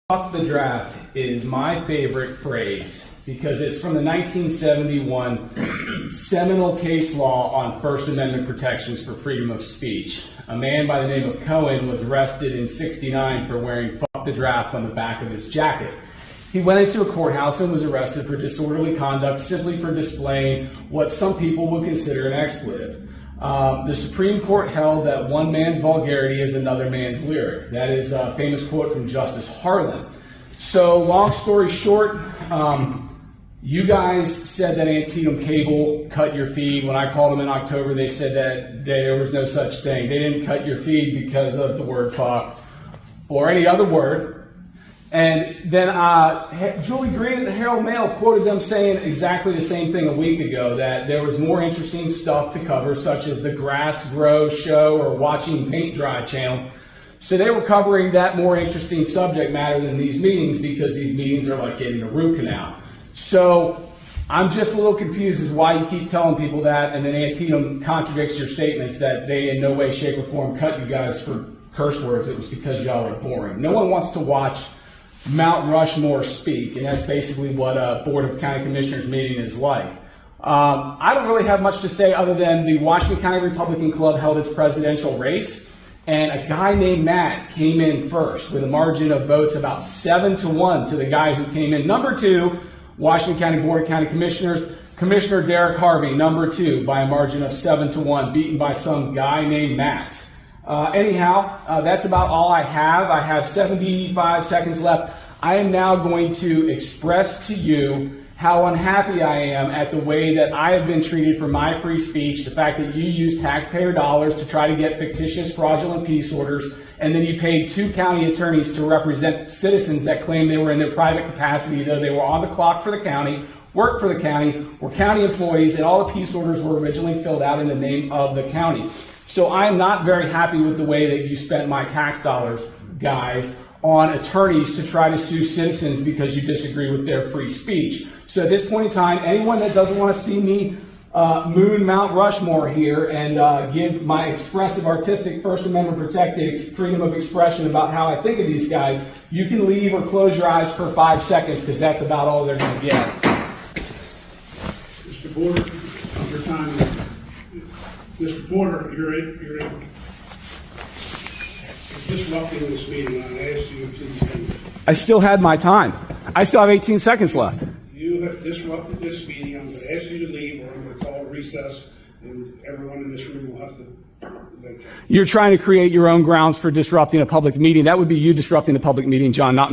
Fuck the draft is my favorite phrase because it's from the 1971 seminal case law on First Amendment protections for freedom of speech. A man by the name of Cohen was arrested in '69 for wearing "fuck the draft" on the back of his jacket. He went into a courthouse and was arrested for disorderly conduct simply for displaying what some people would consider an expletive. The Supreme Court held that one man's vulgarity is another man's lyric. That is a famous quote from Justice Harlan. So, long story short, you guys said that Antietam Cable cut your feed. When I called them in October, they said that there was no such thing. They didn't cut your feed because of the word fuck or any other word. And then Julie Green at the Herald Mail quoted them saying exactly the same thing a week ago, that there was more interesting stuff to cover, such as the Grass Grow Show or Watching Paint Dry channel. So they were covering that more interesting subject matter than these meetings, because these meetings are like getting a root canal. So I'm just a little confused as why you keep telling people that, and then Antietam contradicts your statements that they in no way, shape, or form cut you guys for curse words. It was because y'all are boring. No one wants to watch Mount Rushmore speak, and that's basically what a Board of County Commissioners meeting is like. I don't really have much to say other than the Washington County Republican Club held its presidential race, and a guy named Matt came in first with a margin of votes about 7-1 to the guy who came in number 2, Washington County Board of County Commissioners, Commissioner Derek Harvey, number 2, by a margin of 7-1, beaten by some guy named Matt. That's about all I have. I have 75 seconds left. I am now going to express to you how unhappy I am at the way that I have been treated for my free speech, the fact that you use taxpayer dollars to try to get fictitious fraudulent peace orders, and then you paid 2 county attorneys to represent citizens that claimed they were in their private capacity, though they were on the clock for the county, worked for the county, were county employees, and all the peace orders were originally filled out in the name of the county. So I am not very happy with the way that you spent my tax dollars, guys, on attorneys to try to sue citizens because you disagree with their free speech. So at this point in time, anyone that doesn't want to see me moon Mount Rushmore here and give my expressive, artistic, First Amendment protected freedom of expression about how I think of these guys, you can leave or close your eyes for 5 seconds, because that's about all they're going to get. Mr. Porter, your time is... Mr. Porter, you're disrupting this meeting. I asked you to leave. I still had my time. I still have 18 seconds left. You have disrupted this meeting. I'm going to ask you to leave, or I'm going to call a recess, and everyone in this room will have to vacate. You're trying to create your own grounds for disrupting a public meeting. That would be you disrupting the public meeting, John, not me.